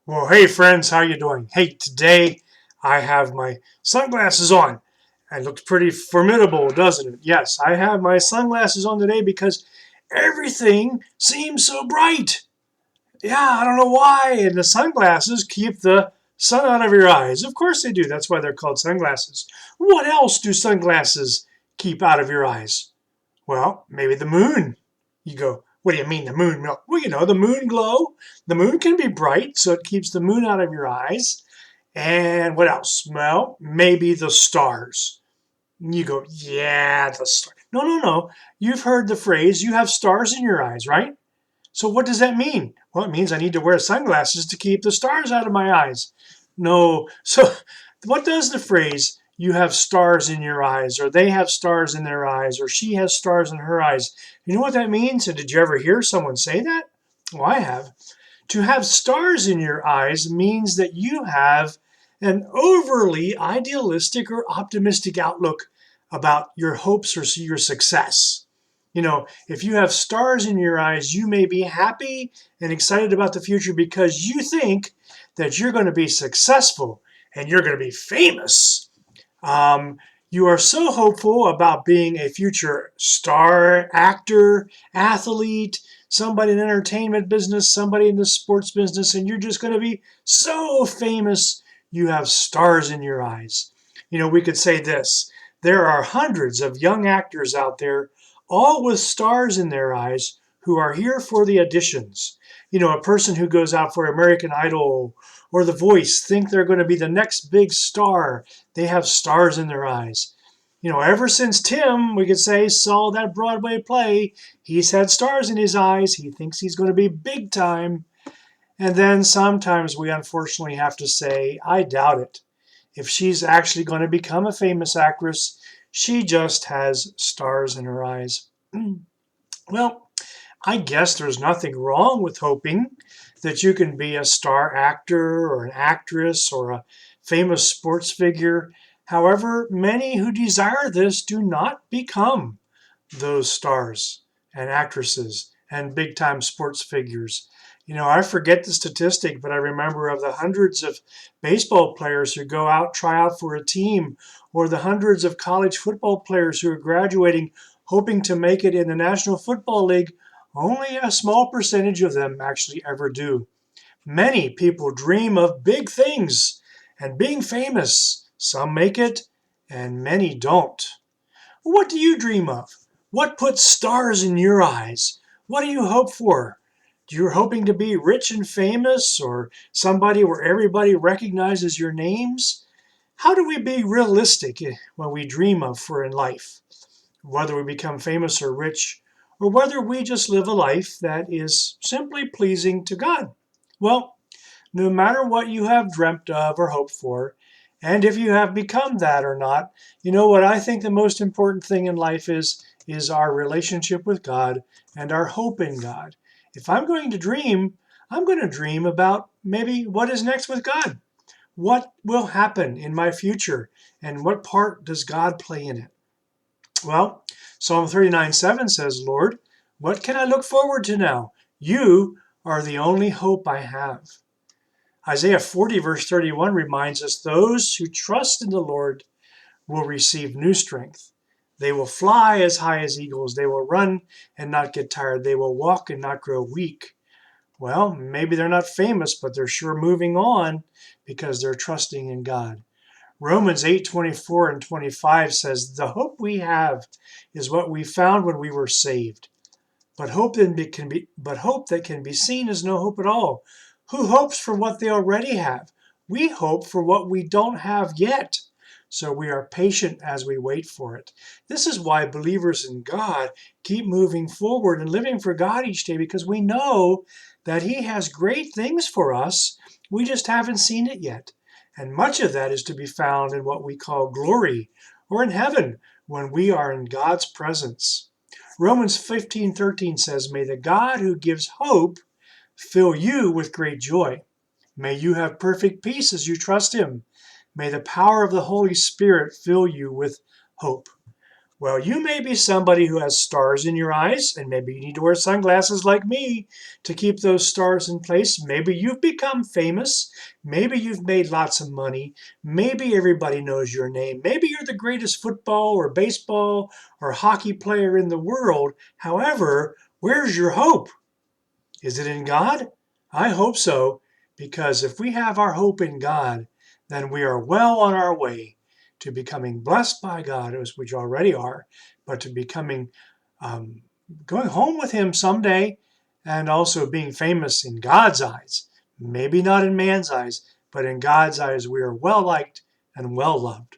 Well, hey friends, how you doing? Hey, today I have my sunglasses on. It looks pretty formidable, doesn't it? Yes, I have my sunglasses on today because everything seems so bright. Yeah, I don't know why. And the sunglasses keep the sun out of your eyes. Of course they do. That's why they're called sunglasses. What else do sunglasses keep out of your eyes? Well, maybe the moon. You go, what do you mean the moon? Well, the moon glow. The moon can be bright, so it keeps the moon out of your eyes. And what else? Well, maybe the stars. You go, yeah, the stars. No, no, no. You've heard the phrase, you have stars in your eyes, right? So what does that mean? Well, it means I need to wear sunglasses to keep the stars out of my eyes. No. So what does the phrase, you have stars in your eyes, or they have stars in their eyes, or she has stars in her eyes? You know what that means? And did you ever hear someone say that? Well, I have. To have stars in your eyes means that you have an overly idealistic or optimistic outlook about your hopes or your success. If you have stars in your eyes, you may be happy and excited about the future because you think that you're going to be successful and you're going to be famous. Um, you are so hopeful about being a future star, actor, athlete, somebody in the entertainment business, somebody in the sports business, and you're just going to be so famous. You have stars in your eyes. We could say this: there are hundreds of young actors out there, all with stars in their eyes, who are here for the auditions. A person who goes out for American Idol or The Voice think they're going to be the next big star. They have stars in their eyes. Ever since Tim, we could say, saw that Broadway play, he's had stars in his eyes. He thinks he's going to be big time. And then sometimes we unfortunately have to say, I doubt it. If she's actually going to become a famous actress, she just has stars in her eyes. Well, I guess there's nothing wrong with hoping that you can be a star actor or an actress or a famous sports figure. However, many who desire this do not become those stars and actresses and big time sports figures. I forget the statistic, but I remember of the hundreds of baseball players who go out, try out for a team, or the hundreds of college football players who are graduating hoping to make it in the National Football League. Only a small percentage of them actually ever do. Many people dream of big things and being famous. Some make it, and many don't. What do you dream of? What puts stars in your eyes? What do you hope for? You're hoping to be rich and famous, or somebody where everybody recognizes your names? How do we be realistic when we dream of for in life? Whether we become famous or rich, or whether we just live a life that is simply pleasing to God. Well, no matter what you have dreamt of or hoped for, and if you have become that or not, what I think the most important thing in life is our relationship with God and our hope in God. If I'm going to dream, I'm going to dream about maybe what is next with God. What will happen in my future, and what part does God play in it? Well, Psalm 39:7 says, Lord, what can I look forward to now? You are the only hope I have. Isaiah 40, verse 31 reminds us those who trust in the Lord will receive new strength. They will fly as high as eagles. They will run and not get tired. They will walk and not grow weak. Well, maybe they're not famous, but they're sure moving on because they're trusting in God. Romans 8:24 and 25 says, the hope we have is what we found when we were saved. But hope that can be seen is no hope at all. Who hopes for what they already have? We hope for what we don't have yet. So we are patient as we wait for it. This is why believers in God keep moving forward and living for God each day, because we know that He has great things for us. We just haven't seen it yet. And much of that is to be found in what we call glory, or in heaven when we are in God's presence. Romans 15:13 says, may the God who gives hope fill you with great joy. May you have perfect peace as you trust Him. May the power of the Holy Spirit fill you with hope. Well, you may be somebody who has stars in your eyes, and maybe you need to wear sunglasses like me to keep those stars in place. Maybe you've become famous. Maybe you've made lots of money. Maybe everybody knows your name. Maybe you're the greatest football or baseball or hockey player in the world. However, where's your hope? Is it in God? I hope so, because if we have our hope in God, then we are well on our way to becoming blessed by God, as we already are, but to becoming um, going home with Him someday, and also being famous in God's eyes. Maybe not in man's eyes, but in God's eyes, we are well liked and well loved.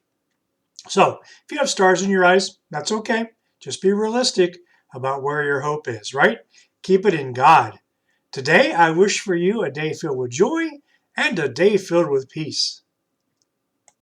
So, if you have stars in your eyes, that's okay. Just be realistic about where your hope is, right? Keep it in God. Today, I wish for you a day filled with joy and a day filled with peace.